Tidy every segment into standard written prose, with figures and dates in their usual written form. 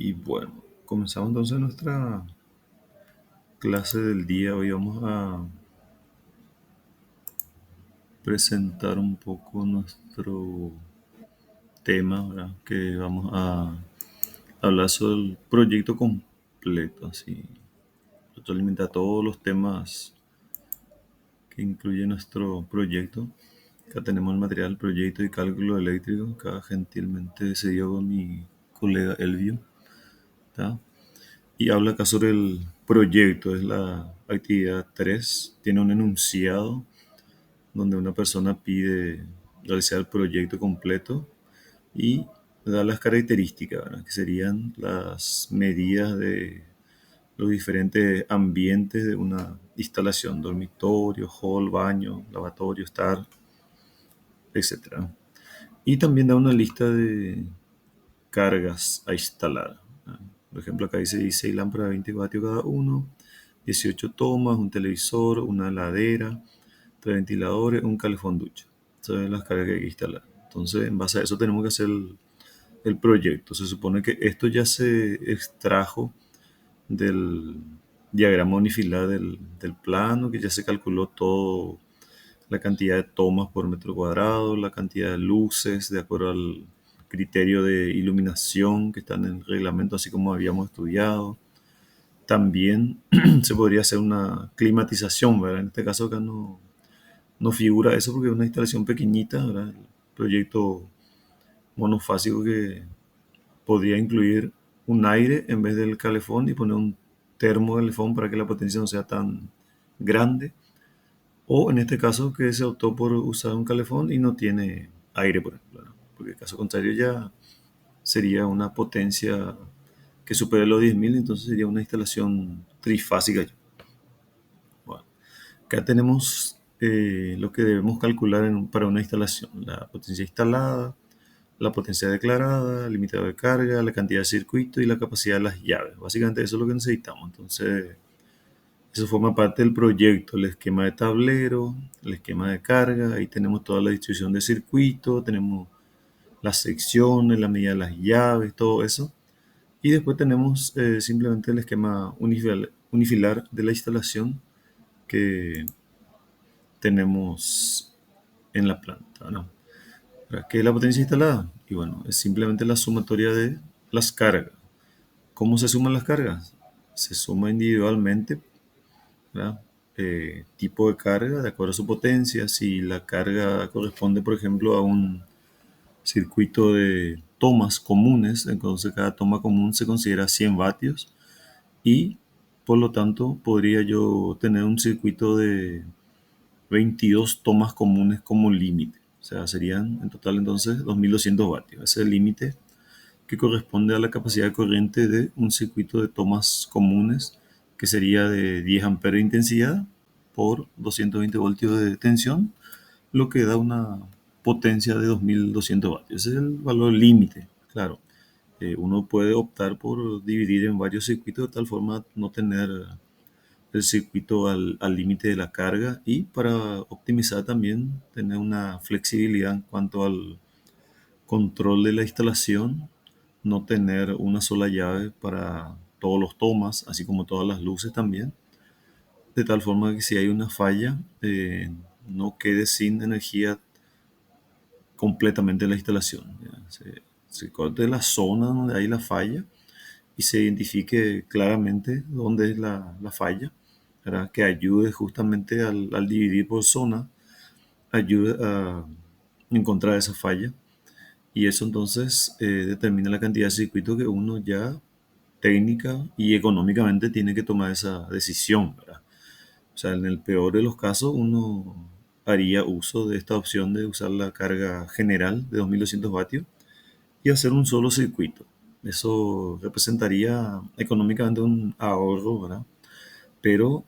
Y bueno, comenzamos entonces nuestra clase del día. Hoy vamos a presentar un poco nuestro tema, ¿verdad? Que vamos a hablar sobre el proyecto completo, así, limita todos los temas que incluye nuestro proyecto. Acá tenemos el material, proyecto y cálculo eléctrico, acá gentilmente se dio con mi colega Elvio, ¿tá? Y habla acá sobre el proyecto, es la actividad 3. Tiene un enunciado donde una persona pide realizar el proyecto completo y da las características, ¿verdad? Que serían las medidas de los diferentes ambientes de una instalación: dormitorio, hall, baño, lavatorio, estar, etcétera. Y también da una lista de cargas a instalar, ¿verdad? Por ejemplo, acá dice 16 lámparas de 20 vatios cada uno, 18 tomas, un televisor, una heladera, 3 ventiladores, un calefón ducha. Esas son las cargas que hay que instalar. Entonces, en base a eso tenemos que hacer el proyecto. Se supone que esto ya se extrajo del diagrama unifilar del plano, que ya se calculó todo, la cantidad de tomas por metro cuadrado, la cantidad de luces, de acuerdo al criterio de iluminación que está en el reglamento, así como habíamos estudiado. También se podría hacer una climatización, ¿verdad? En este caso acá no figura eso porque es una instalación pequeñita, ¿verdad? El proyecto monofásico que podría incluir un aire en vez del calefón y poner un termocalefón para que la potencia no sea tan grande. O en este caso que se optó por usar un calefón y no tiene aire, por ejemplo, ¿no? Porque en caso contrario ya sería una potencia que supere los 10.000, entonces sería una instalación trifásica. Bueno, acá tenemos lo que debemos calcular para una instalación: la potencia instalada, la potencia declarada, el limitador de carga, la cantidad de circuito y la capacidad de las llaves. Básicamente eso es lo que necesitamos. Entonces, eso forma parte del proyecto: el esquema de tablero, el esquema de carga. Ahí tenemos toda la distribución de circuito, tenemos las secciones, la medida de las llaves, todo eso. Y después tenemos simplemente el esquema unifilar de la instalación que tenemos en la planta, ¿no? ¿Qué es la potencia instalada? Y bueno, es simplemente la sumatoria de las cargas. ¿Cómo se suman las cargas? Se suma individualmente, ¿verdad? Tipo de carga de acuerdo a su potencia. Si la carga corresponde, por ejemplo, a un circuito de tomas comunes, entonces cada toma común se considera 100 vatios y por lo tanto podría yo tener un circuito de 22 tomas comunes como límite. O sea, serían en total entonces 2.200 vatios. Ese es el límite que corresponde a la capacidad de corriente de un circuito de tomas comunes, que sería de 10 amperes de intensidad por 220 voltios de tensión, lo que da una potencia de 2.200 vatios. Ese es el valor límite, claro. Uno puede optar por dividir en varios circuitos de tal forma no tener el circuito al límite de la carga, y para optimizar también tener una flexibilidad en cuanto al control de la instalación, no tener una sola llave para todos los tomas, así como todas las luces también, de tal forma que si hay una falla, no quede sin energía completamente la instalación. ¿Ya? Se corte la zona donde hay la falla y se identifique claramente dónde es la falla, ¿verdad? Que ayude justamente al dividir por zona, ayude a encontrar esa falla, y eso entonces determina la cantidad de circuitos que uno ya técnica y económicamente tiene que tomar esa decisión, ¿verdad? O sea, en el peor de los casos uno haría uso de esta opción de usar la carga general de 2.200 vatios y hacer un solo circuito. Eso representaría económicamente un ahorro, ¿verdad? Pero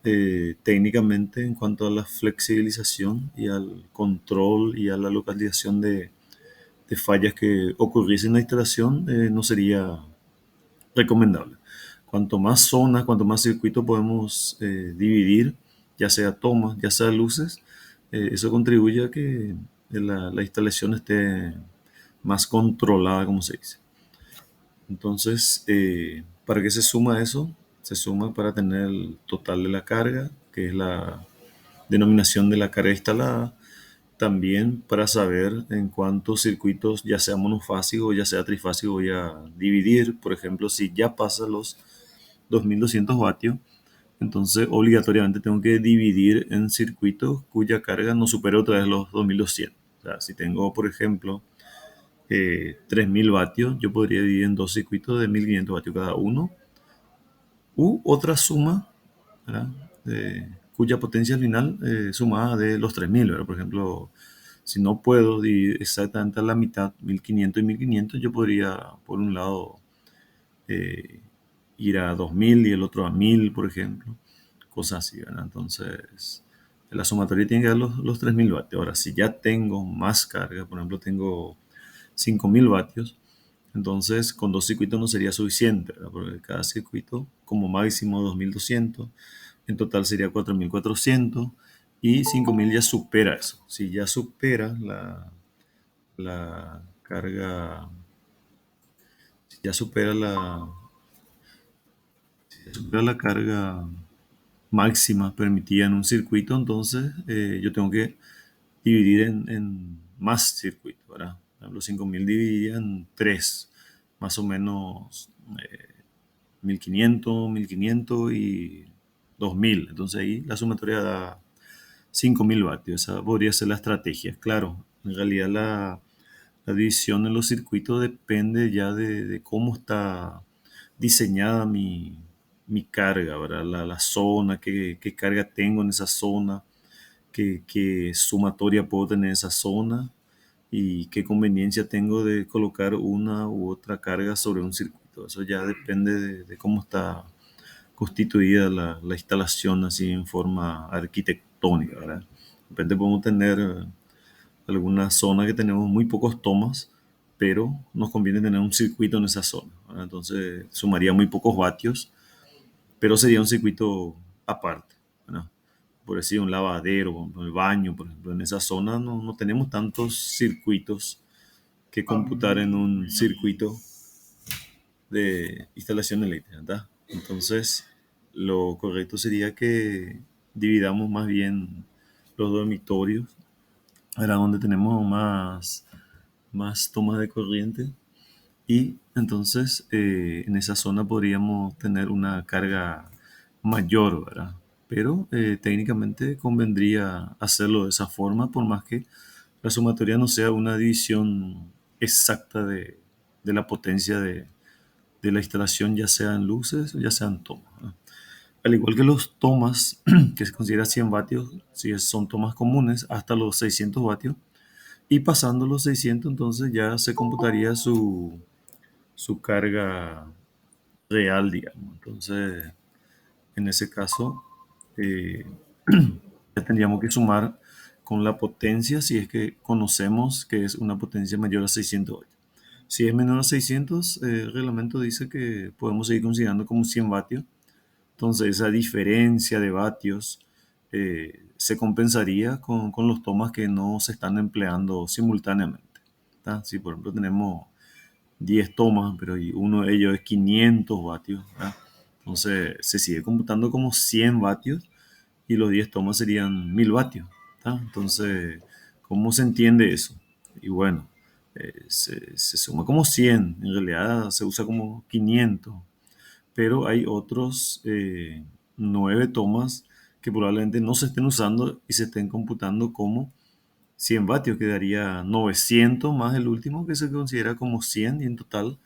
técnicamente, en cuanto a la flexibilización y al control y a la localización de fallas que ocurriesen en la instalación, no sería recomendable. Cuanto más zonas, cuanto más circuitos podemos dividir, ya sea tomas, ya sea luces, eso contribuye a que la instalación esté más controlada, como se dice. Entonces, ¿para qué se suma eso? Se suma para tener el total de la carga, que es la denominación de la carga instalada. También para saber en cuántos circuitos, ya sea monofásico o ya sea trifásico, voy a dividir. Por ejemplo, si ya pasa los 2200 vatios, entonces obligatoriamente tengo que dividir en circuitos cuya carga no supere otra vez los 2200. O sea, si tengo, por ejemplo, 3000 vatios, yo podría dividir en dos circuitos de 1500 vatios cada uno, u otra suma, ¿verdad? Cuya potencia final sumada de los 3000, ¿verdad? Por ejemplo, si no puedo dividir exactamente a la mitad, 1500 y 1500, yo podría, por un lado, eh, ir a 2000 y el otro a 1000, por ejemplo. Cosas así, ¿verdad? Entonces, la sumatoria tiene que dar los 3000 vatios. Ahora, si ya tengo más carga, por ejemplo, tengo 5000 vatios, entonces con dos circuitos no sería suficiente, ¿verdad? Porque cada circuito, como máximo 2200, en total sería 4400 y 5000 ya supera eso. Si ya supera la carga, si ya supera la carga máxima permitida en un circuito, entonces yo tengo que dividir en más circuitos, ¿verdad? Por ejemplo, 5000 dividiría en 3, más o menos 1500, 1500 y 2000. Entonces ahí la sumatoria da 5000 vatios. Esa podría ser la estrategia. Claro, en realidad la división en los circuitos depende ya de cómo está diseñada mi carga, ¿verdad? La zona, qué carga tengo en esa zona, qué sumatoria puedo tener en esa zona y qué conveniencia tengo de colocar una u otra carga sobre un circuito. Eso ya depende de cómo está constituida la instalación así en forma arquitectónica, ¿verdad? De repente podemos tener alguna zona que tenemos muy pocos tomas, pero nos conviene tener un circuito en esa zona, ¿verdad? Entonces sumaría muy pocos vatios, pero sería un circuito aparte, ¿verdad? Por decir, un lavadero, el baño, por ejemplo, en esa zona no tenemos tantos circuitos que computar en un circuito de instalación eléctrica, ¿verdad? Entonces, lo correcto sería que dividamos más bien los dormitorios, era donde tenemos más tomas de corriente, y entonces en esa zona podríamos tener una carga mayor, ¿verdad? Pero técnicamente convendría hacerlo de esa forma, por más que la sumatoria no sea una división exacta de la potencia de la instalación, ya sea en luces o ya sea en tomas, ¿verdad? Al igual que los tomas, que se considera 100 vatios, si son tomas comunes, hasta los 600 vatios, y pasando los 600, entonces ya se computaría su carga real, digamos. Entonces, en ese caso, eh, ya tendríamos que sumar con la potencia si es que conocemos que es una potencia mayor a 600 vatios. Si es menor a 600, el reglamento dice que podemos seguir considerando como 100 vatios. Entonces, esa diferencia de vatios se compensaría con los tomas que no se están empleando simultáneamente. ¿Tá? Si, por ejemplo, tenemos 10 tomas, pero uno de ellos es 500 vatios, ¿verdad? Entonces se sigue computando como 100 vatios y los 10 tomas serían 1000 vatios, ¿tá? Entonces, ¿cómo se entiende eso? Y bueno, se suma como 100, en realidad se usa como 500, pero hay otros 9 tomas que probablemente no se estén usando y se estén computando como 100 vatios, quedaría 900 más el último que se considera como 100 y en total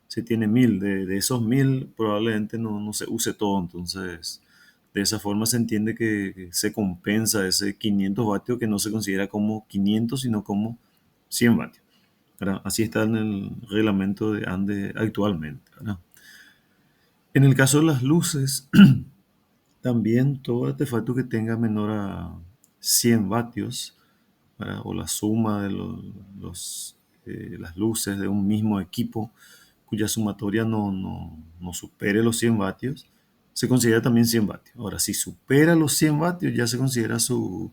se tiene 1000. De esos 1000 probablemente no se use todo, entonces de esa forma se entiende que se compensa ese 500 vatios que no se considera como 500 sino como 100 vatios, ¿verdad? Así está en el reglamento de ANDE actualmente, ¿verdad? En el caso de las luces, también todo artefacto que tenga menor a 100 vatios, ¿verdad? O la suma de las luces de un mismo equipo cuya sumatoria no supere los 100 vatios, se considera también 100 vatios. Ahora, si supera los 100 vatios, ya se considera su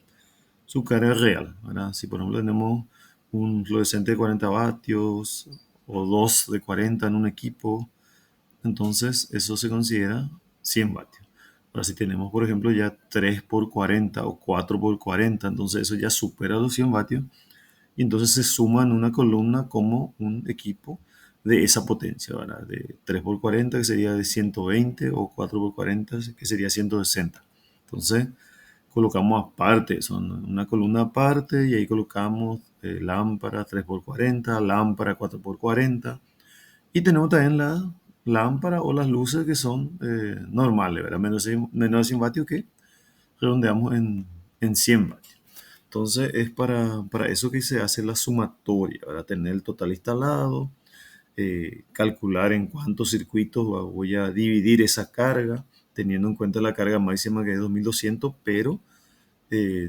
carga real, ¿verdad? Si por ejemplo tenemos un fluorescente de 40 vatios o 2 de 40 en un equipo, entonces eso se considera 100 vatios. Ahora, si tenemos, por ejemplo, ya 3 por 40 o 4 por 40, entonces eso ya supera los 100 vatios y entonces se suma en una columna como un equipo de esa potencia, ¿verdad? De 3 por 40 que sería de 120 o 4 por 40 que sería 160. Entonces colocamos aparte, son una columna aparte y ahí colocamos lámpara 3 por 40, lámpara 4 por 40 y tenemos también la lámpara o las luces que son normales, ¿verdad? Menos de 100 vatios que redondeamos en 100 vatios. Entonces es para eso que se hace la sumatoria, para tener el total instalado, calcular en cuántos circuitos voy a dividir esa carga, teniendo en cuenta la carga máxima que es 2200, pero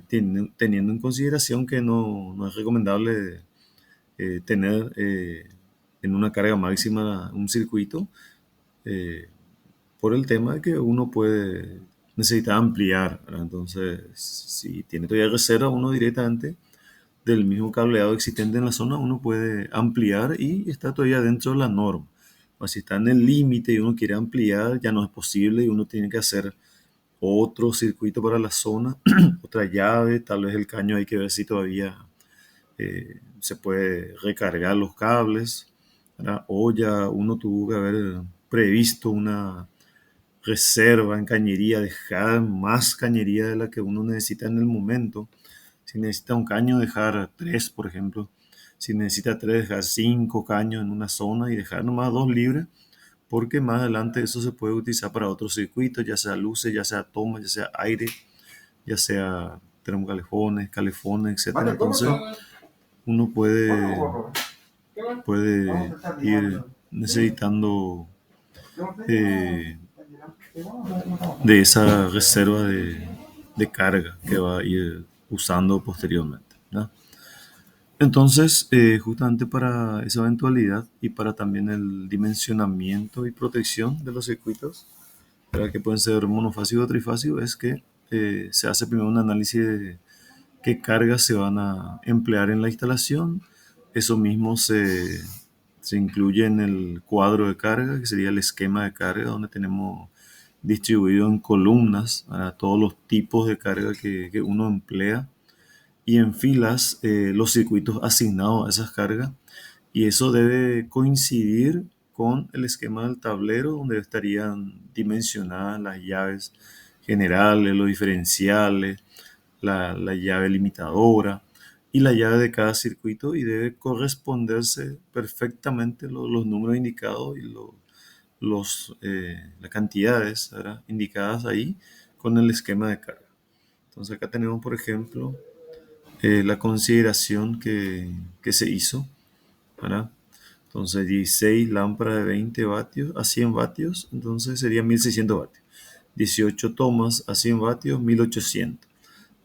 teniendo en consideración que no es recomendable tener en una carga máxima un circuito eh, por el tema de que uno puede necesitar ampliar, ¿verdad? Entonces, si tiene todavía reserva, uno directamente del mismo cableado existente en la zona, uno puede ampliar y está todavía dentro de la norma. O si está en el límite y uno quiere ampliar, ya no es posible y uno tiene que hacer otro circuito para la zona, otra llave, tal vez el caño hay que ver si todavía se puede recargar los cables, ¿verdad? O ya uno tuvo que haber previsto una reserva en cañería, dejar más cañería de la que uno necesita en el momento. Si necesita un caño, dejar tres, por ejemplo. Si necesita tres, dejar cinco caños en una zona y dejar nomás dos libres, porque más adelante eso se puede utilizar para otros circuitos, ya sea luces, ya sea toma, ya sea aire, ya sea tenemos calefones, etcétera. Entonces uno puede ir necesitando eh, de esa reserva de carga que va a ir usando posteriormente, ¿no? Entonces, justamente para esa eventualidad y para también el dimensionamiento y protección de los circuitos, para que pueden ser monofásico o trifásico, es que se hace primero un análisis de qué cargas se van a emplear en la instalación. Eso mismo se incluye en el cuadro de carga, que sería el esquema de carga, donde tenemos distribuido en columnas a todos los tipos de carga que uno emplea y en filas los circuitos asignados a esas cargas. Y eso debe coincidir con el esquema del tablero, donde estarían dimensionadas las llaves generales, los diferenciales, la llave limitadora y la llave de cada circuito, y debe corresponderse perfectamente los números indicados y las cantidades, ¿verdad?, indicadas ahí con el esquema de carga. Entonces acá tenemos, por ejemplo, la consideración que se hizo, ¿verdad? Entonces 16 lámparas de 20 vatios a 100 vatios, entonces sería 1600 vatios. 18 tomas a 100 vatios, 1800.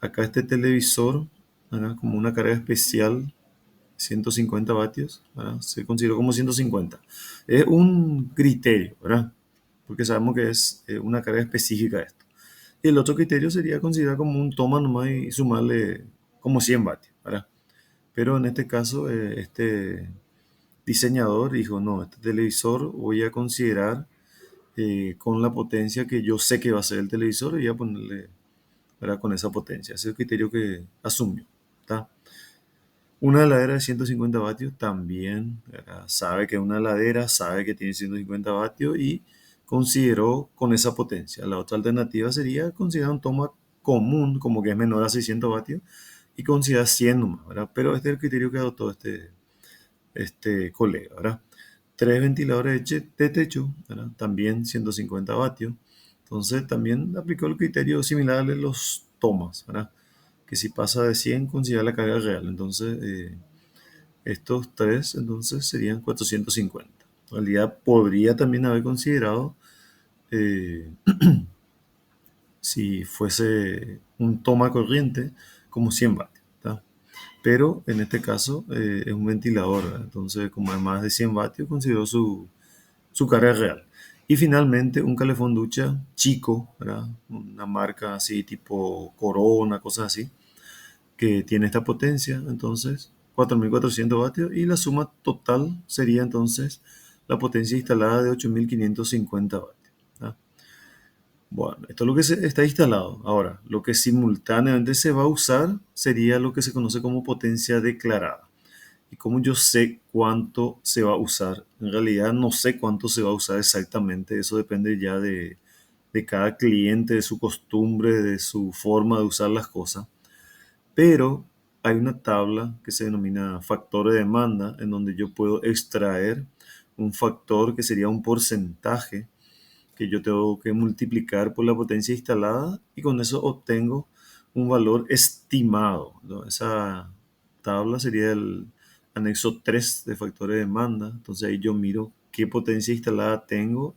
Acá este televisor, ¿verdad?, como una carga especial, 150 vatios, ¿verdad?, se consideró como 150. Es un criterio, ¿verdad? Porque sabemos que es una carga específica de esto. Y el otro criterio sería considerar como un toma nomás y sumarle como 100 vatios, ¿verdad? Pero en este caso, este diseñador dijo, no, este televisor voy a considerar con la potencia que yo sé que va a ser el televisor y voy a ponerle, ¿verdad?, con esa potencia. Ese es el criterio que asumió. ¿Tá? Una heladera de 150 vatios también, ¿verdad?, sabe que es una heladera, sabe que tiene 150 vatios y consideró con esa potencia. La otra alternativa sería considerar un toma común, como que es menor a 600 vatios, y considerar 100 nomás, ¿verdad? Pero este es el criterio que adoptó este colega, ¿verdad? Tres ventiladores de techo, ¿verdad?, también 150 vatios. Entonces también aplicó el criterio similar a los tomas, ¿verdad?, que si pasa de 100 considera la carga real. Entonces estos tres entonces serían 450. En realidad podría también haber considerado eh, si fuese un toma corriente como 100 vatios, ¿tá? Pero en este caso es un ventilador, ¿verdad? Entonces como es más de 100 vatios consideró su carga real. Y finalmente un calefón ducha chico, ¿verdad?, una marca así tipo Corona, cosas así, que tiene esta potencia. Entonces 4.400 vatios y la suma total sería entonces la potencia instalada de 8.550 vatios. ¿Ah? Bueno, esto es lo que está instalado. Ahora, lo que simultáneamente se va a usar sería lo que se conoce como potencia declarada. ¿Y cómo yo sé cuánto se va a usar? En realidad no sé cuánto se va a usar exactamente. Eso depende ya de cada cliente, de su costumbre, de su forma de usar las cosas. Pero hay una tabla que se denomina factor de demanda, en donde yo puedo extraer un factor que sería un porcentaje que yo tengo que multiplicar por la potencia instalada y con eso obtengo un valor estimado, ¿no? Esa tabla sería el anexo 3 de factores de demanda. Entonces ahí yo miro qué potencia instalada tengo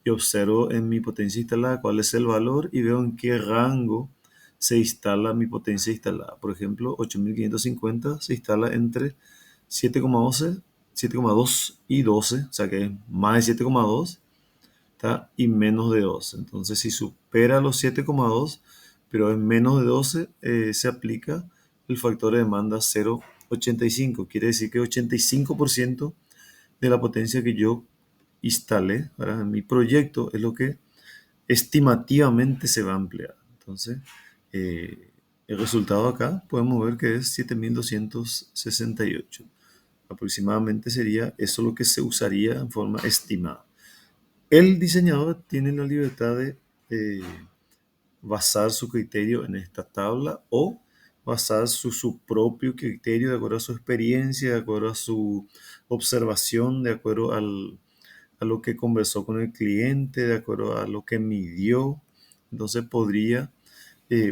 y observo en mi potencia instalada cuál es el valor y veo en qué rango se instala mi potencia instalada. Por ejemplo, 8.550 se instala entre 7,12, 7,2 y 12, o sea que es más de 7,2, ¿tá? Y menos de 12. Entonces, si supera los 7,2, pero es menos de 12, se aplica el factor de demanda 0,85. Quiere decir que 85% de la potencia que yo instalé, ¿verdad?, en mi proyecto es lo que estimativamente se va a emplear. Entonces, el resultado acá podemos ver que es 7.268. Aproximadamente sería eso lo que se usaría en forma estimada. El diseñador tiene la libertad de eh, basar su criterio en esta tabla o basar su propio criterio de acuerdo a su experiencia, de acuerdo a su observación, de acuerdo a lo que conversó con el cliente, de acuerdo a lo que midió. Entonces podría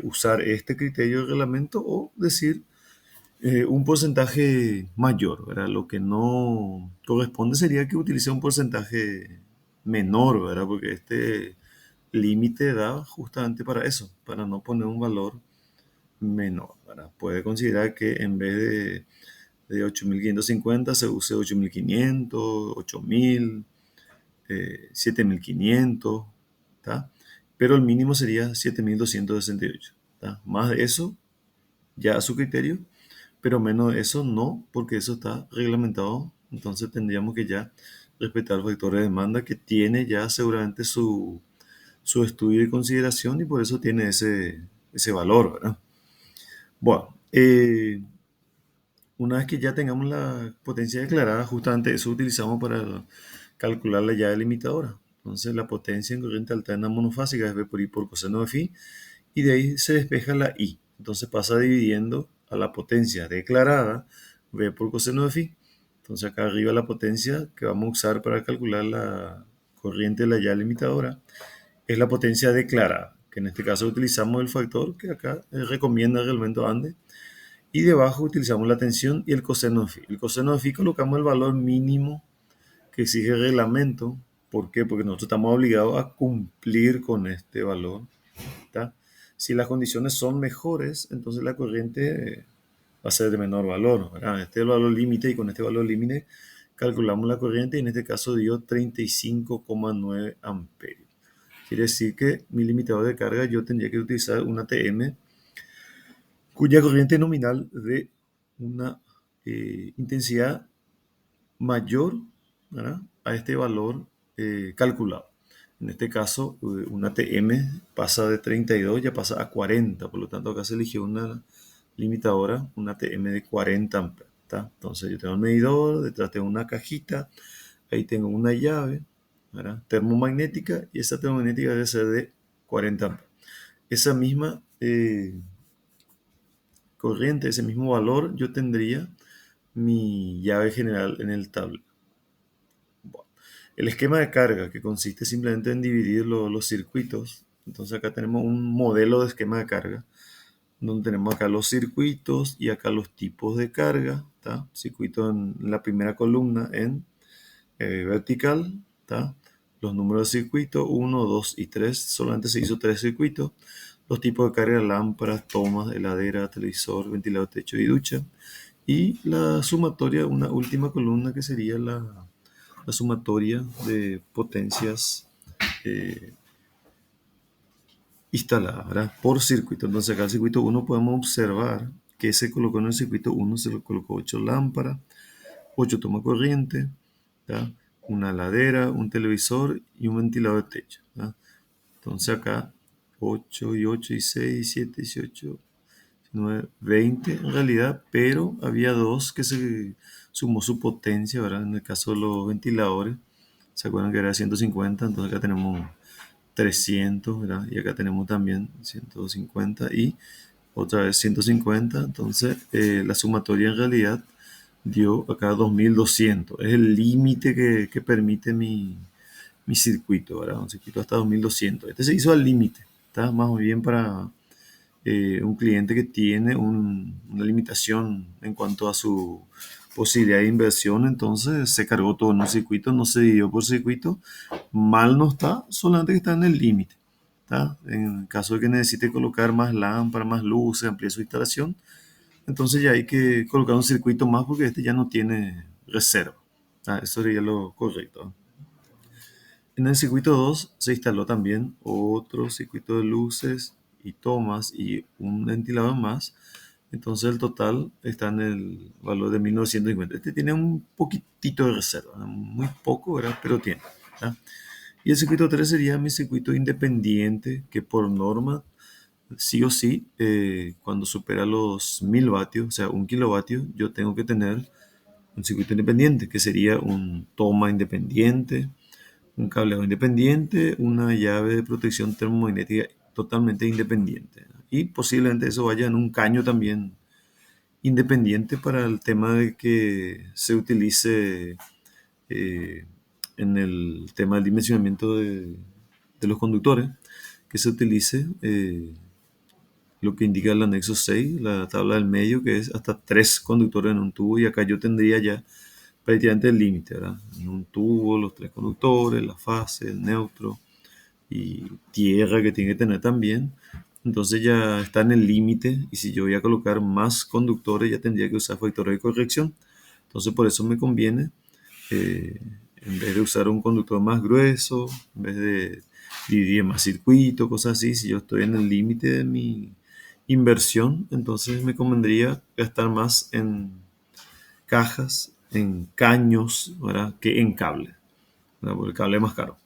usar este criterio de reglamento o decir un porcentaje mayor, ¿verdad? Lo que no corresponde sería que utilice un porcentaje menor, ¿verdad? Porque este límite da justamente para eso, para no poner un valor menor, ¿verdad? Puede considerar que en vez de 8.550 se use 8.500, 8.000, 7.500, ¿tá? Pero el mínimo sería 7.268, ¿tá? Más de eso, ya a su criterio, pero menos de eso no, porque eso está reglamentado. Entonces tendríamos que ya respetar el factor de demanda que tiene ya seguramente su estudio y consideración y por eso tiene ese valor, ¿verdad? Bueno, una vez que ya tengamos la potencia declarada, justamente eso utilizamos para calcular la llave limitadora. Entonces la potencia en corriente alterna monofásica es V por I por coseno de phi y de ahí se despeja la I. Entonces pasa dividiendo a la potencia declarada, V por coseno de phi. Entonces acá arriba la potencia que vamos a usar para calcular la corriente de la llave limitadora es la potencia declarada, que en este caso utilizamos el factor que acá recomienda el reglamento ANDE. Y debajo utilizamos la tensión y el coseno de phi. El coseno de phi colocamos el valor mínimo que exige el reglamento. ¿Por qué? Porque nosotros estamos obligados a cumplir con este valor, ¿tá? Si las condiciones son mejores, entonces la corriente va a ser de menor valor, ¿verdad? Este es el valor límite y con este valor límite calculamos la corriente y en este caso dio 35,9 amperios. Quiere decir que mi limitador de carga yo tendría que utilizar una TM cuya corriente nominal de una intensidad mayor, ¿verdad?, a este valor calculado. En este caso, una TM pasa de 32, ya pasa a 40, por lo tanto acá se eligió una limitadora, una TM de 40 amperes. ¿Tá? Entonces yo tengo el medidor, detrás tengo una cajita, ahí tengo una llave, ¿verdad?, termomagnética, y esa termomagnética debe ser de 40 amperes. Esa misma corriente, ese mismo valor, yo tendría mi llave general en el tablero. Bueno, el esquema de carga, que consiste simplemente en dividir los circuitos. Entonces acá tenemos un modelo de esquema de carga, donde tenemos acá los circuitos y acá los tipos de carga. ¿Tá? Circuito en la primera columna en vertical. ¿Tá? Los números de circuito, 1, 2 y 3. Solamente se hizo 3 circuitos. Los tipos de carga, lámparas, tomas, heladera, televisor, ventilador, techo y ducha. Y la sumatoria, una última columna que sería la sumatoria de potencias eh, instaladas, ¿verdad?, por circuito. Entonces acá el circuito 1 podemos observar ¿qué se colocó en el circuito uno? Se le colocó 8 lámparas, 8 tomas corriente, ¿ya? Una heladera, un televisor y un ventilador de techo, ¿ya? Entonces acá 8 y 8 y 6 7 18 19 20 en realidad, pero había dos que se sumó su potencia, ¿verdad? En el caso de los ventiladores, ¿se acuerdan que era 150? Entonces acá tenemos 300, ¿verdad? Y acá tenemos también 150 y otra vez 150. Entonces la sumatoria en realidad dio acá 2200. Es el límite que permite mi circuito, ¿verdad? Un circuito hasta 2200. Este se hizo al límite. Está más bien para un cliente que tiene una limitación en cuanto a su posibilidad de inversión, entonces se cargó todo en un circuito, no se dividió por circuito. Mal no está, solamente que está en el límite. ¿Tá? En caso de que necesite colocar más lámparas, más luces, ampliar su instalación, entonces ya hay que colocar un circuito más porque este ya no tiene reserva. ¿Tá? Eso sería lo correcto. En el circuito 2 se instaló también otro circuito de luces y tomas y un ventilador más. Entonces el total está en el valor de 1950. Este tiene un poquitito de reserva, ¿no? Muy poco, ¿verdad? Pero tiene. ¿Tá? Y el circuito 3 sería mi circuito independiente, que por norma, sí o sí, cuando supera los 1000 vatios, o sea, 1 kilovatio, yo tengo que tener un circuito independiente, que sería un toma independiente, un cableado independiente, una llave de protección termomagnética totalmente independiente. Y posiblemente eso vaya en un caño también independiente para el tema de que se utilice eh, en el tema del dimensionamiento de los conductores, que se utilice lo que indica el anexo 6, la tabla del medio, que es hasta 3 conductores en un tubo, y acá yo tendría ya prácticamente el límite, ¿verdad? En un tubo, los 3 conductores, la fase, el neutro, y tierra que tiene que tener también. Entonces ya está en el límite y si yo voy a colocar más conductores ya tendría que usar factores de corrección. Entonces por eso me conviene, eh, en vez de usar un conductor más grueso, en vez de dividir en más circuitos, cosas así, si yo estoy en el límite de mi inversión, entonces me convendría gastar más en cajas, en caños, ¿verdad? Que en cable, ¿verdad? Porque el cable es más caro.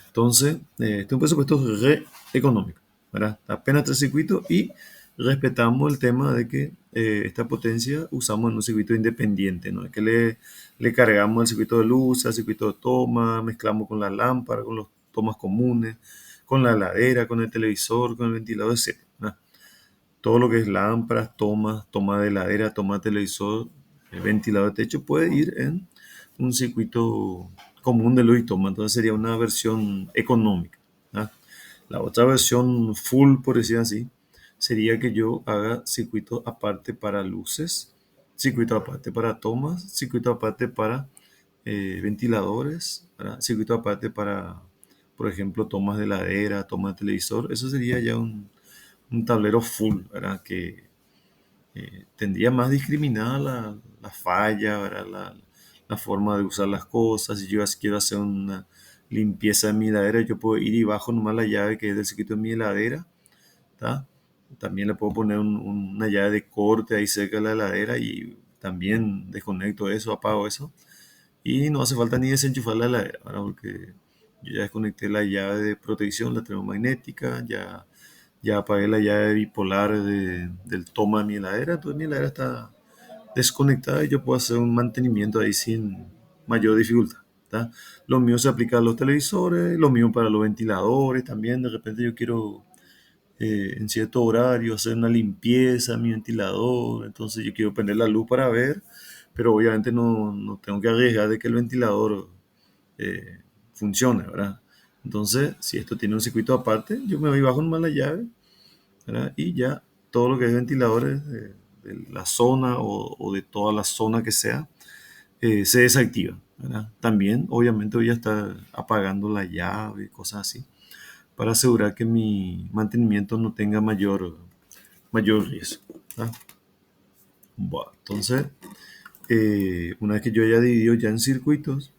Entonces, este es un presupuesto re económico, ¿verdad? Apenas 3 circuitos y respetamos el tema de que esta potencia usamos en un circuito independiente, ¿no? Es que le cargamos el circuito de luz, el circuito de toma, mezclamos con la lámpara, con los tomas comunes, con la heladera, con el televisor, con el ventilador, etc. ¿Verdad? Todo lo que es lámparas, tomas, toma de heladera, toma de televisor, ventilador de techo puede ir en un circuito común de luz y toma. Entonces sería una versión económica. ¿Ah? La otra versión full, por decir así, sería que yo haga circuito aparte para luces, circuito aparte para tomas, circuito aparte para ventiladores, ¿verdad? Circuito aparte para, por ejemplo, tomas de heladera, tomas de televisor. Eso sería ya un tablero full, ¿verdad? Que tendría más discriminada la falla, ¿verdad? La forma de usar las cosas. Si yo quiero hacer una limpieza de mi heladera, yo puedo ir y bajo nomás la llave que es del circuito de mi heladera, ¿tá? También le puedo poner una llave de corte ahí cerca de la heladera y también desconecto eso, apago eso. Y no hace falta ni desenchufar la heladera, ¿verdad? Porque yo ya desconecté la llave de protección, la termomagnética, ya apagué la llave bipolar del toma de mi heladera, entonces mi heladera está desconectada y yo puedo hacer un mantenimiento ahí sin mayor dificultad. ¿Tá? Lo mío se aplica a los televisores, lo mío para los ventiladores también. De repente yo quiero en cierto horario hacer una limpieza a mi ventilador, entonces yo quiero prender la luz para ver, pero obviamente no tengo que arriesgar de que el ventilador eh, funcione, ¿verdad? Entonces, si esto tiene un circuito aparte, yo me voy bajo nomás la llave, ¿verdad? Y ya todo lo que es ventiladores de la zona o de toda la zona que sea, se desactiva, ¿verdad? También, obviamente, voy a estar apagando la llave, cosas así, para asegurar que mi mantenimiento no tenga mayor riesgo, ¿verdad? Bueno, entonces, una vez que yo haya dividido ya en circuitos,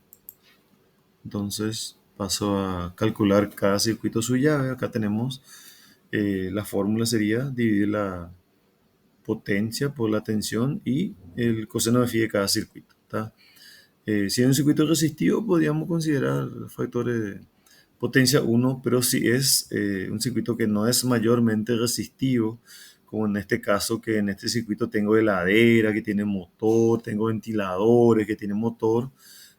entonces paso a calcular cada circuito su llave. Acá tenemos la fórmula sería dividir potencia por la tensión y el coseno de phi de cada circuito. ¿Tá? Si es un circuito resistivo, podríamos considerar factores de potencia 1, pero si es un circuito que no es mayormente resistivo, como en este caso, que en este circuito tengo heladera, que tiene motor, tengo ventiladores, que tiene motor,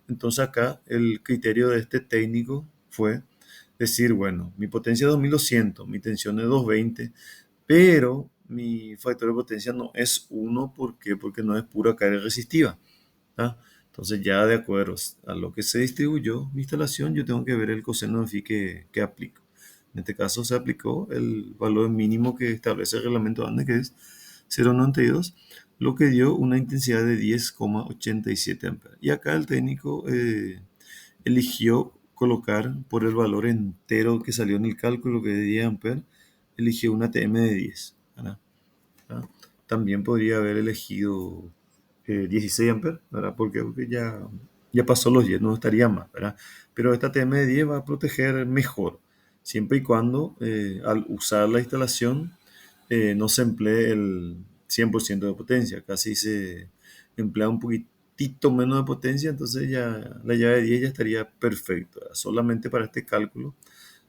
entonces acá el criterio de este técnico fue decir, bueno, mi potencia es 2200, mi tensión es 220, pero mi factor de potencia no es 1, ¿por qué? Porque no es pura carga resistiva. ¿Ah? Entonces ya de acuerdo a lo que se distribuyó mi instalación, yo tengo que ver el coseno de phi que aplico. En este caso se aplicó el valor mínimo que establece el reglamento ANDE, que es 0,92, lo que dio una intensidad de 10,87 amperes. Y acá el técnico eligió colocar por el valor entero que salió en el cálculo, que es de 10 amperes, eligió una TM de 10. ¿Verdad? ¿Ah? También podría haber elegido 16 amperes, ¿verdad? Porque ya pasó los 10, no estaría más, ¿verdad? Pero esta TM de 10 va a proteger mejor, siempre y cuando al usar la instalación no se emplee el 100% de potencia, casi se emplea un poquitito menos de potencia, entonces ya la llave de 10 ya estaría perfecta, ¿verdad? Solamente para este cálculo,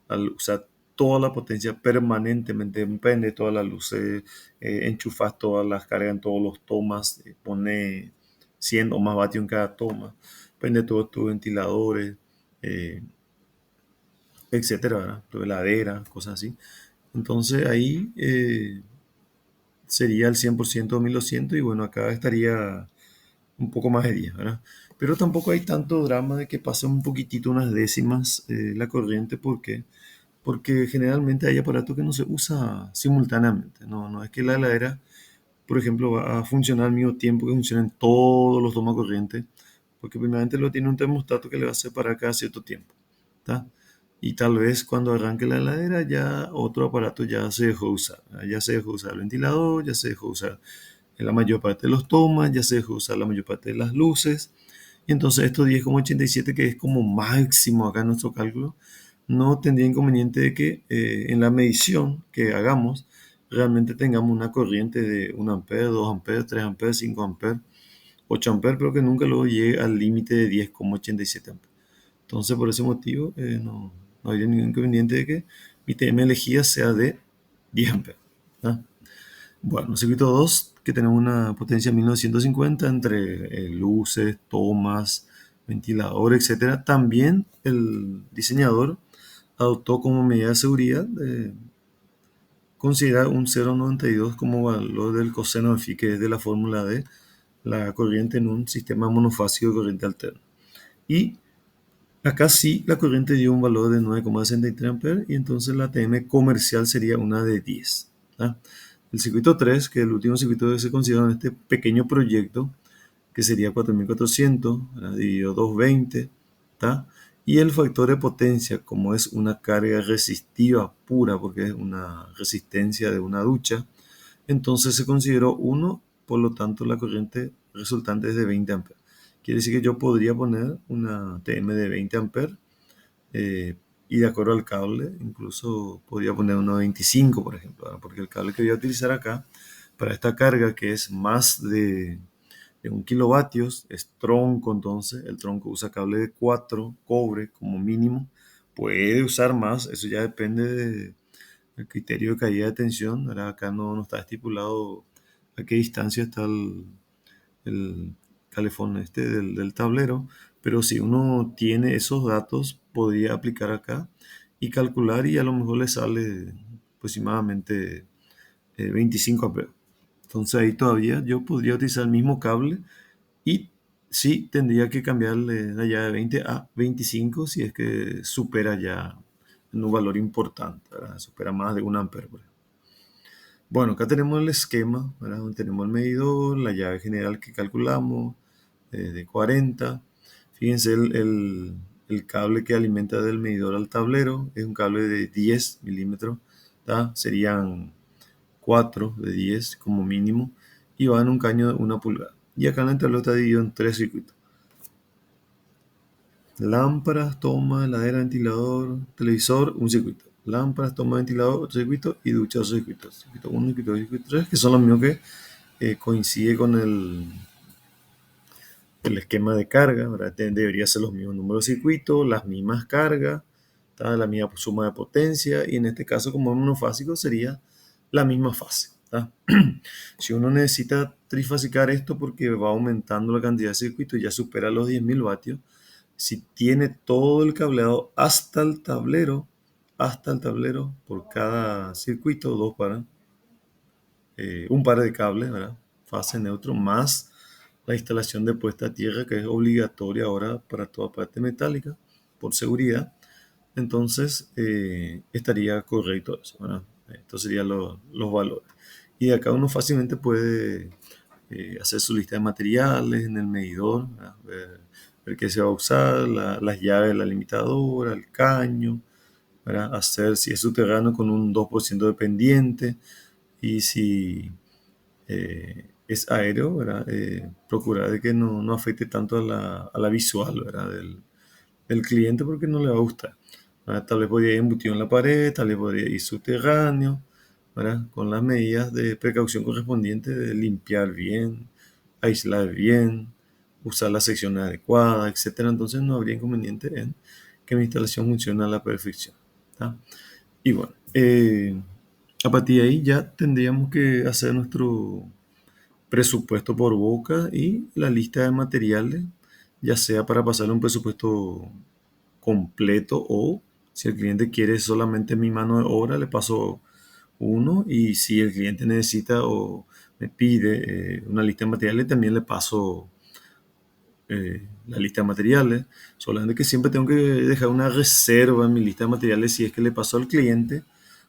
al usar toda la potencia permanentemente, prende todas las luces, enchufas todas las cargas en todos los tomas, pone 100 o más vatios en cada toma, prende todos tus ventiladores, eh, etcétera, ¿verdad? Tu heladera, cosas así. Entonces ahí sería el 100% de 1200 y bueno, acá estaría un poco más de 10, ¿verdad? Pero tampoco hay tanto drama de que pase un poquitito, unas décimas la corriente, porque generalmente hay aparatos que no se usa simultáneamente. No es que la heladera, por ejemplo, va a funcionar al mismo tiempo que funcionan todos los tomas corriente, porque primeramente lo tiene un termostato que le va a separar cada cierto tiempo. ¿Tá? Y tal vez cuando arranque la heladera ya otro aparato ya se dejó usar. Ya se dejó usar el ventilador, ya se dejó usar la mayor parte de los tomas, ya se dejó usar la mayor parte de las luces. Y entonces estos 10,87, que es como máximo acá en nuestro cálculo, no tendría inconveniente de que en la medición que hagamos realmente tengamos una corriente de 1 ampere, 2 amperes, 3 amperes, 5 amperes, 8 amperes, pero que nunca luego llegue al límite de 10,87 amperes. Entonces, por ese motivo, no habría ningún inconveniente de que mi TM elegida sea de 10 amperes. ¿Ah? Bueno, circuito 2, que tenemos una potencia 1950 entre luces, tomas, ventilador, etcétera. También el diseñador adoptó como medida de seguridad considerar un 0,92 como valor del coseno de phi, que es de la fórmula de la corriente en un sistema monofásico de corriente alterna. Y acá sí la corriente dio un valor de 9,63 amperes y entonces la TM comercial sería una de 10. ¿Ah? El circuito 3, que es el último circuito que se considera en este pequeño proyecto, que sería 4400, dividido 220, ¿tá? Y el factor de potencia, como es una carga resistiva pura, porque es una resistencia de una ducha, entonces se consideró 1, por lo tanto la corriente resultante es de 20 amperes. Quiere decir que yo podría poner una TM de 20 amperes y de acuerdo al cable, incluso podría poner uno de 25, por ejemplo, ¿verdad? Porque el cable que voy a utilizar acá para esta carga, que es más de 1 kilovatios, es tronco, entonces el tronco usa cable de 4, cobre como mínimo, puede usar más, eso ya depende del criterio de caída de tensión, ¿verdad? Acá no está estipulado a qué distancia está el calefón este del tablero, pero si uno tiene esos datos, podría aplicar acá y calcular y a lo mejor le sale aproximadamente 25 amperes. Entonces ahí todavía yo podría utilizar el mismo cable y sí tendría que cambiarle la llave de 20 a 25 si es que supera ya un valor importante, ¿verdad? Supera más de 1 ampere, por ejemplo. Bueno, acá tenemos el esquema, ¿verdad? Donde tenemos el medidor, la llave general que calculamos de 40. Fíjense el cable que alimenta del medidor al tablero, es un cable de 10 milímetros, ¿tá? Serían 4 de 10 como mínimo y va en un caño de 1 pulgada. Y acá en el tablero está dividido en 3 circuitos. Lámparas, toma, heladera, ventilador, televisor, un circuito. Lámparas, toma, ventilador, otro circuito y ducha, otro circuito. Circuito 1, circuito 2, circuito 3, que son los mismos que coincide con el esquema de carga, ¿verdad? Debería ser los mismos números de circuito, las mismas cargas, ¿tá? La misma suma de potencia, y en este caso, como es monofásico, sería la misma fase, ¿tá? Si uno necesita trifasicar esto porque va aumentando la cantidad de circuitos, ya supera los 10.000 vatios, si tiene todo el cableado hasta el tablero, por cada circuito, un par de cables, ¿verdad? Fase neutro, más la instalación de puesta a tierra, que es obligatoria ahora para toda parte metálica, por seguridad. Entonces, estaría correcto eso, ¿verdad? Estos serían los valores. Y de acá uno fácilmente puede hacer su lista de materiales en el medidor, ¿verdad? Ver qué se va a usar, las llaves, la limitadora, el caño, ¿verdad? Hacer si es subterráneo con un 2% de pendiente, y si es aéreo, ¿verdad? Procurar de que no afecte tanto a la visual, ¿verdad? Del cliente, porque no le va a gustar, ¿verdad? Tal vez podría ir embutido en la pared, tal vez podría ir subterráneo, ¿verdad? Con las medidas de precaución correspondientes de limpiar bien, aislar bien, usar la sección adecuada, etcétera. Entonces no habría inconveniente en que mi instalación funcione a la perfección, ¿tá? Y bueno, a partir de ahí ya tendríamos que hacer nuestro presupuesto por boca y la lista de materiales, ya sea para pasarle un presupuesto completo, o si el cliente quiere solamente mi mano de obra, le paso uno, y si el cliente necesita o me pide una lista de materiales, también le paso la lista de materiales. Solamente que siempre tengo que dejar una reserva en mi lista de materiales si es que le paso al cliente.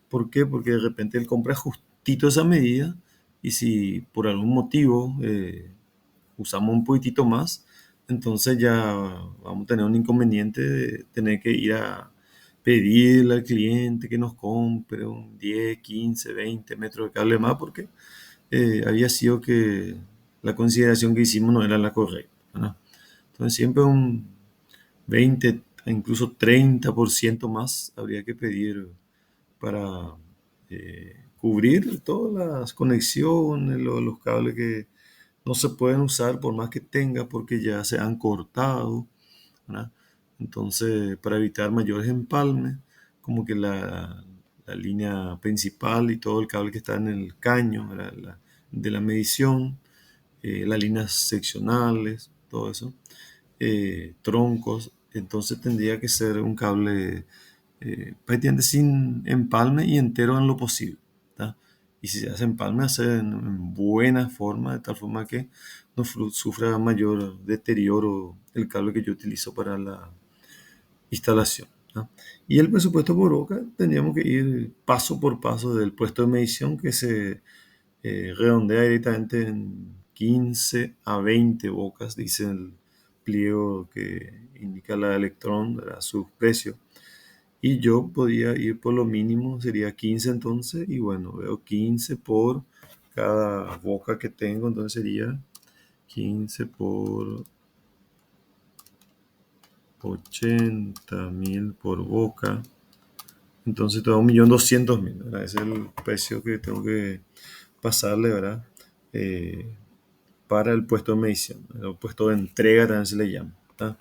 ¿Por qué? Porque de repente él compra justito esa medida, y si por algún motivo usamos un poquitito más, entonces ya vamos a tener un inconveniente de tener que ir a pedirle al cliente que nos compre un 10, 15, 20 metros de cable más, porque había sido que la consideración que hicimos no era la correcta, ¿verdad? Entonces siempre un 20, incluso 30% más habría que pedir para cubrir todas las conexiones, los cables que no se pueden usar por más que tenga, porque ya se han cortado, ¿verdad? Entonces, para evitar mayores empalmes, como que la línea principal y todo el cable que está en el caño, ¿verdad? De la medición, las líneas seccionales, todo eso, troncos, entonces tendría que ser un cable prácticamente sin empalme y entero en lo posible, ¿tá? Y si se hace empalme, hacer en buena forma, de tal forma que no sufra mayor deterioro el cable que yo utilizo para la instalación, ¿tá? Y el presupuesto por boca tendríamos que ir paso por paso del puesto de medición, que se redondea directamente en 15 a 20 bocas, dice el pliego que indica la Electron, ¿verdad? Su precio. Y yo podía ir por lo mínimo, sería 15 entonces, y bueno, veo 15 por cada boca que tengo, entonces sería 15 por 80.000 por boca, entonces te da 1.200.000, ¿verdad? Ese es el precio que tengo que pasarle, ¿verdad? Eh, para el puesto de medición, el puesto de entrega también se le llama, ¿tá?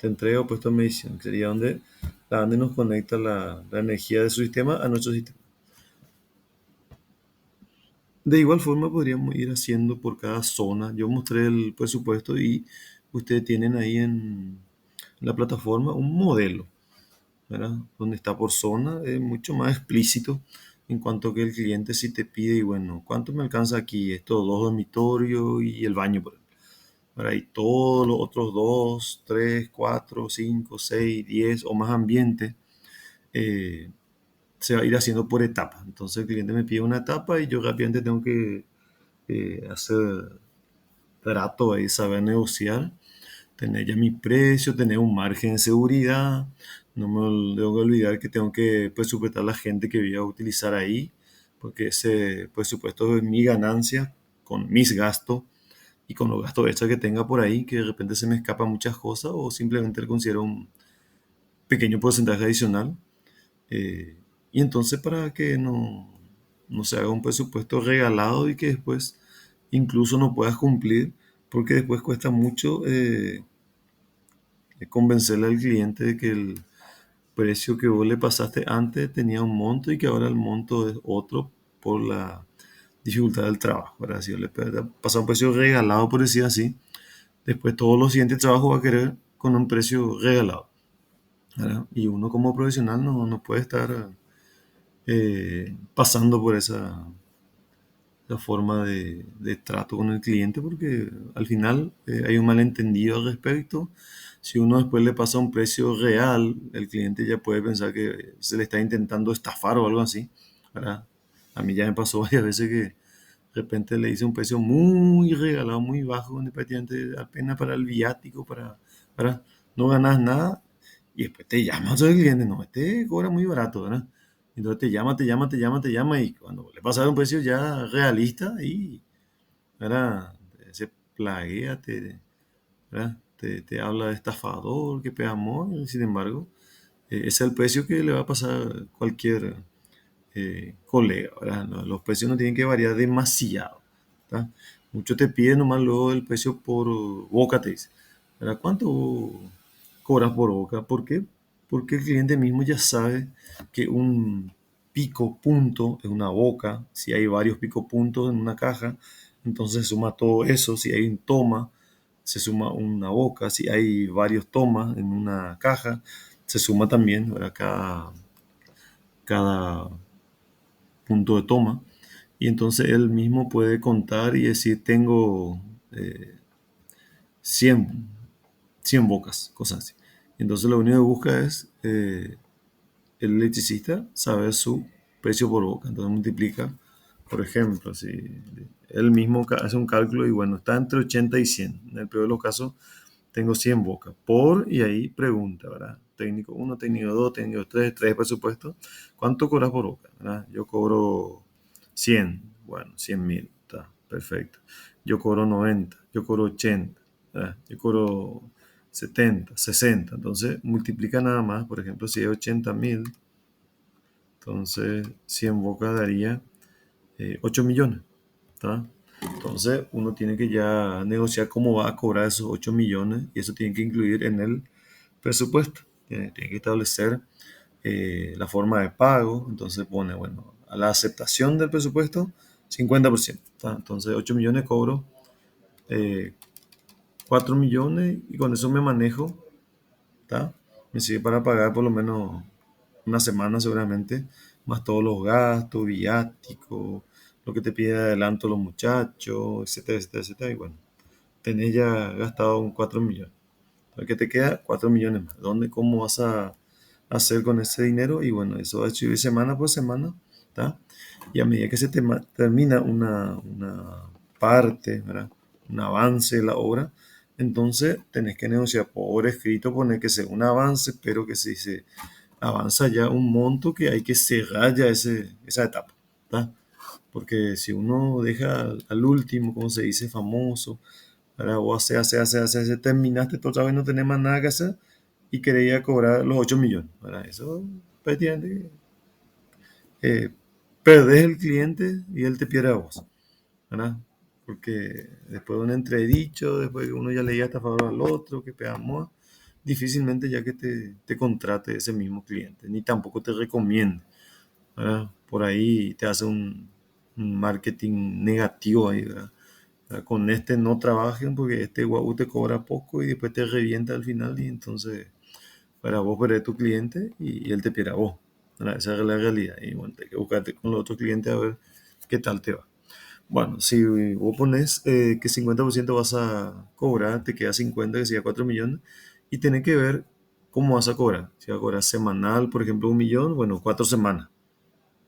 De entrega o puesto de medición, que sería donde nos conecta la energía de su sistema a nuestro sistema. De igual forma podríamos ir haciendo por cada zona. Yo mostré el presupuesto y ustedes tienen ahí en la plataforma un modelo, ¿verdad? Donde está por zona, es mucho más explícito en cuanto que el cliente si te pide, y bueno, ¿cuánto me alcanza aquí? Estos dos dormitorios y el baño, por ejemplo, ¿verdad? Y todos los otros dos, tres, cuatro, cinco, seis, 10 o más ambientes, eh, se va a ir haciendo por etapas. Entonces el cliente me pide una etapa y yo rápidamente tengo que hacer trato ahí, saber negociar, tener ya mi precio, tener un margen de seguridad. No me tengo que olvidar que tengo que presupuestar la gente que voy a utilizar ahí, porque ese presupuesto es mi ganancia con mis gastos y con los gastos extra que tenga por ahí, que de repente se me escapan muchas cosas o simplemente le considero un pequeño porcentaje adicional. eh, y entonces para que no se haga un presupuesto regalado y que después incluso no puedas cumplir, porque después cuesta mucho convencerle al cliente de que el precio que vos le pasaste antes tenía un monto y que ahora el monto es otro por la dificultad del trabajo, ¿verdad? Si yo le pasar un precio regalado, por decir así, después todos los siguientes trabajos va a querer con un precio regalado, ¿verdad? Y uno como profesional no puede estar pasando por esa forma de trato con el cliente porque al final hay un malentendido al respecto. Si uno después le pasa un precio real, el cliente ya puede pensar que se le está intentando estafar o algo así, ¿verdad? A mí ya me pasó varias veces que de repente le hice un precio muy regalado, muy bajo, donde prácticamente apenas para el viático, para no ganas nada, y después te llama otro cliente, no, este cobra muy barato, ¿verdad? Entonces te llama, y cuando le pasa un precio ya realista, y ¿verdad? Se plaguea, ¿verdad? Te habla de estafador, que pega amor, sin embargo, ese es el precio que le va a pasar a cualquier colega, ¿verdad? Los precios no tienen que variar demasiado, ¿tá? Muchos te piden nomás luego el precio por boca, te dice, ¿verdad? ¿Cuánto cobras por boca? ¿Por qué? Porque el cliente mismo ya sabe que un pico punto es una boca, si hay varios pico puntos en una caja, entonces se suma todo eso, si hay un toma, se suma una boca, si hay varios tomas en una caja, se suma también, ¿verdad? Cada punto de toma. Y entonces él mismo puede contar y decir, tengo eh, 100 100 bocas, cosas así. Entonces lo único que busca es el electricista saber su precio por boca. Entonces multiplica, por ejemplo, si él mismo hace un cálculo y bueno, está entre 80 y 100. En el peor de los casos, tengo 100 bocas por, y ahí pregunta, ¿verdad? Técnico uno, técnico 2, técnico 3, 3 presupuestos. ¿Cuánto cobras por boca? ¿Verdad? Yo cobro 100, bueno, 100.000, está perfecto. Yo cobro 90, yo cobro 80, ¿verdad? Yo cobro 70, 60. Entonces multiplica nada más, por ejemplo, si es 80.000, entonces 100 bocas daría 8 millones, ¿tá? Entonces uno tiene que ya negociar cómo va a cobrar esos 8 millones y eso tiene que incluir en el presupuesto. Tiene que establecer la forma de pago. Entonces pone, bueno, a la aceptación del presupuesto, 50%. ¿Tá? Entonces 8 millones cobro, eh, 4 millones y con eso me manejo. ¿Tá? Me sirve para pagar por lo menos una semana seguramente, más todos los gastos, viáticos, lo que te pide de adelanto los muchachos, etcétera, etcétera, etcétera. Y bueno, tenés ya gastado un 4 millones. Entonces, ¿qué te queda? 4 millones más. ¿Dónde, cómo vas a hacer con ese dinero? Y bueno, eso va a subir semana por semana, ¿tá? Y a medida que se termina una parte, ¿verdad? Un avance de la obra, entonces tenés que negociar por escrito, poner que sea un avance, pero que si se avanza ya un monto que hay que cerrar ya esa etapa, ¿tá? Porque si uno deja al último, como se dice, famoso, ¿verdad? O hace, terminaste todo otra vez, no tenés más nada que hacer y quería cobrar los 8 millones, ¿verdad? Eso prácticamente eh, perdés el cliente y él te pierde a vos, ¿verdad? Porque después de un entredicho, después que uno ya le hasta a favor al otro, que pegamos, difícilmente ya que te contrate ese mismo cliente, ni tampoco te recomiende, ¿verdad? Por ahí te hace un marketing negativo ahí, ¿verdad? Con este no trabajen porque este guau te cobra poco y después te revienta al final y entonces para vos perder tu cliente y él te pierde a vos, ¿verdad? Esa es la realidad y bueno, hay que buscarte con los otros clientes a ver qué tal te va. Bueno, si vos pones que 50% vas a cobrar, te queda 50, que sería 4 millones, y tenés que ver cómo vas a cobrar. Si vas a cobrar semanal, por ejemplo, 1 millón, bueno, 4 semanas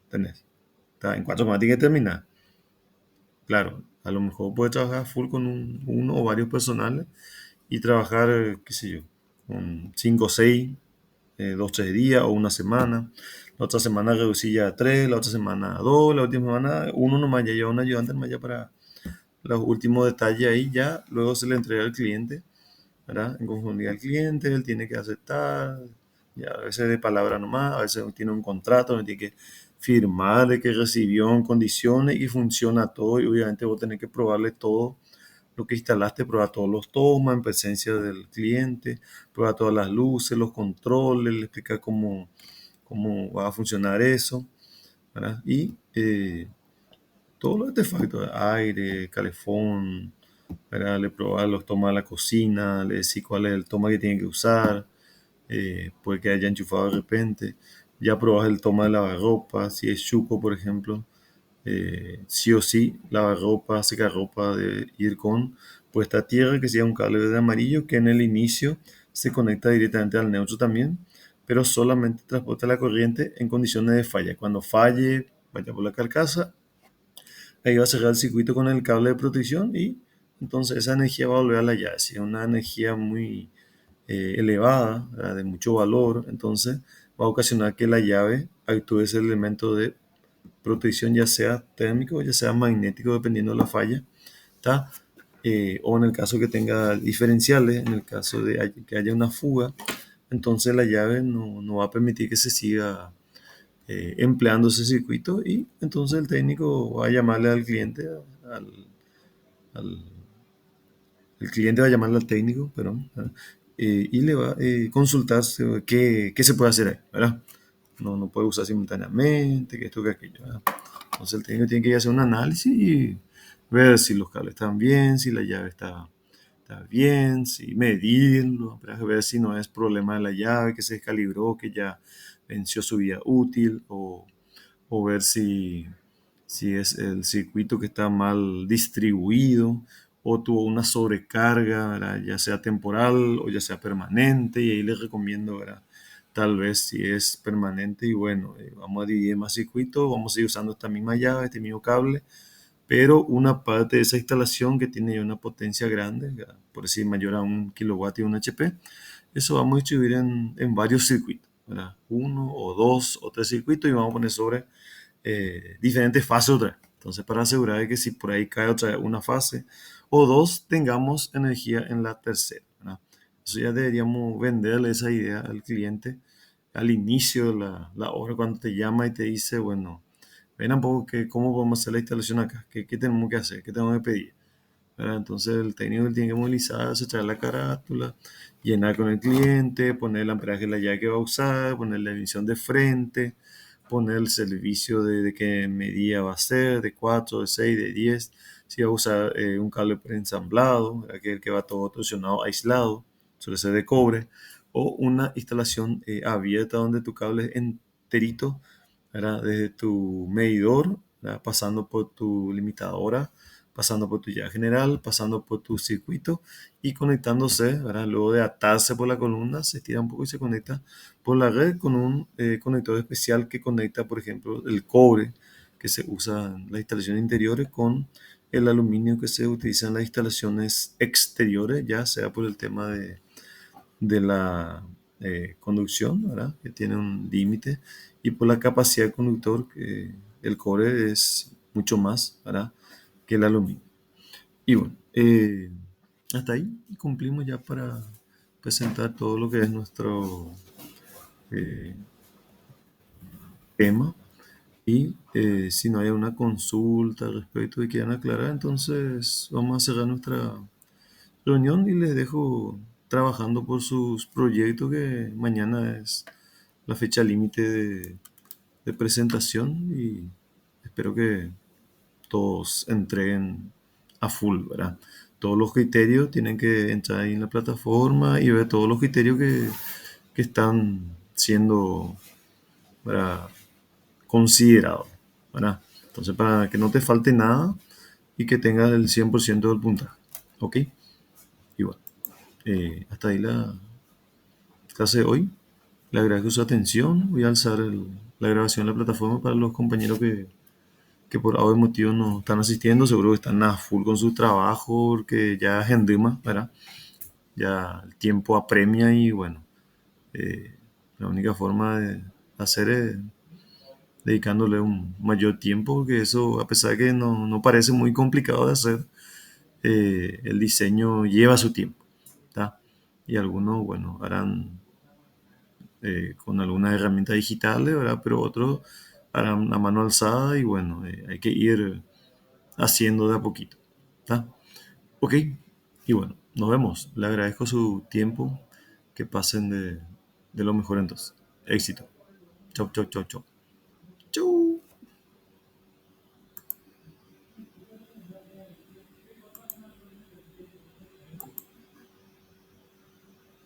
tenés. Está, en 4 semanas tienes que terminar. Claro, a lo mejor puedes trabajar full con uno o varios personales y trabajar, qué sé yo, con 5 o 6, 2 3 días o una semana. La otra semana reducir ya a 3, la otra semana a 2, la última semana uno nomás, ya lleva un ayudante nomás ya para los últimos detalles ahí, ya luego se le entrega al cliente, ¿verdad? En conformidad al cliente, él tiene que aceptar, ya a veces de palabra nomás, a veces tiene un contrato donde tiene que firmar de que recibió en condiciones y funciona todo. Y obviamente vos tenés que probarle todo lo que instalaste, probar todos los tomas en presencia del cliente, probar todas las luces, los controles, le explicar cómo va a funcionar eso, ¿verdad? Y todos los artefactos, aire, calefón, ¿verdad? Le probar los tomas de la cocina, le decís cuál es el toma que tiene que usar, puede que haya enchufado de repente. Ya probas el toma de lavarropa, si es chuco, por ejemplo, sí o sí, lavarropa, secarropa de ir con puesta a tierra, que sea un cable de amarillo que en el inicio se conecta directamente al neutro también, pero solamente transporta la corriente en condiciones de falla. Cuando falle, vaya por la carcasa, ahí va a cerrar el circuito con el cable de protección y entonces esa energía va a volver a la llave. Si es una energía muy elevada, ¿verdad? De mucho valor, entonces va a ocasionar que la llave actúe ese elemento de protección, ya sea térmico o ya sea magnético, dependiendo de la falla, ¿está? O en el caso que tenga diferenciales, en el caso de que haya una fuga, entonces la llave no va a permitir que se siga empleando ese circuito y entonces el técnico va a llamarle al cliente, al, al- el cliente va a llamarle al técnico, perdón, ¿verdad? Y le va a consultar qué se puede hacer ahí, ¿verdad? No puede usar simultáneamente, que esto, que aquello, ¿verdad? Entonces el técnico tiene que ir a hacer un análisis y ver si los cables están bien, si la llave está bien, si medirlo, para ver si no es problema de la llave, que se descalibró, que ya venció su vida útil, o ver si es el circuito que está mal distribuido o tuvo una sobrecarga, ¿verdad? Ya sea temporal o ya sea permanente, y ahí les recomiendo, ¿verdad? Tal vez si es permanente y bueno, vamos a dividir más circuitos, vamos a ir usando esta misma llave, este mismo cable, pero una parte de esa instalación que tiene una potencia grande, ¿verdad? Por decir mayor a 1 kilowatt y 1 HP, eso vamos a distribuir en varios circuitos, ¿verdad? Uno o dos o tres circuitos y vamos a poner sobre diferentes fases otra vez. Entonces, para asegurar de que si por ahí cae otra vez una fase o dos, tengamos energía en la tercera, ¿verdad? Eso ya deberíamos venderle esa idea al cliente al inicio de la obra, cuando te llama y te dice, bueno, ven un poco que cómo podemos hacer la instalación acá, qué tenemos que hacer, qué tenemos que pedir, ¿verdad? Entonces el técnico tiene que movilizarse, traer la carátula, llenar con el cliente, poner el amperaje de la llave que va a usar, poner la emisión de frente, poner el servicio de qué medida va a ser, de 4 de 6 de 10 si va a usar un cable preensamblado, ¿verdad? Que va todo torsionado, aislado, suele ser de cobre, o una instalación abierta donde tu cable es enterito, ¿verdad? Desde tu medidor, ¿verdad? Pasando por tu limitadora, pasando por tu llave general, pasando por tu circuito y conectándose, ¿verdad? Luego de atarse por la columna, se estira un poco y se conecta por la red con un conector especial que conecta, por ejemplo, el cobre que se usa en las instalaciones interiores con el aluminio que se utiliza en las instalaciones exteriores, ya sea por el tema de la conducción, ¿verdad? Que tiene un límite, y por la capacidad del conductor, que el cobre es mucho más, ¿verdad? Que el aluminio. Y bueno, hasta ahí cumplimos ya para presentar todo lo que es nuestro eh, tema. Y si no hay una consulta al respecto y quieran aclarar, entonces vamos a cerrar nuestra reunión y les dejo trabajando por sus proyectos, que mañana es la fecha límite de presentación, y espero que todos entreguen a full, ¿verdad? Todos los criterios tienen que entrar ahí en la plataforma y ver todos los criterios que están siendo, ¿verdad?, considerados, ¿verdad? Entonces, para que no te falte nada y que tengas el 100% del puntaje, ¿ok? Y bueno, hasta ahí la clase de hoy. Le agradezco su atención. Voy a alzar la grabación en la plataforma para los compañeros que por algún motivo no están asistiendo. Seguro que están a full con su trabajo, porque ya es en Duma, ¿verdad? Ya el tiempo apremia y bueno, la única forma de hacer es dedicándole un mayor tiempo, porque eso, a pesar de que no parece muy complicado de hacer, el diseño lleva su tiempo, ¿tá? Y algunos, bueno, harán con algunas herramientas digitales, ¿verdad? Pero otros a la mano alzada y bueno, hay que ir haciendo de a poquito. ¿Está? Ok, y bueno, nos vemos. Le agradezco su tiempo. Que pasen de lo mejor entonces. Éxito. Chau, chau, chau, chau. Chau.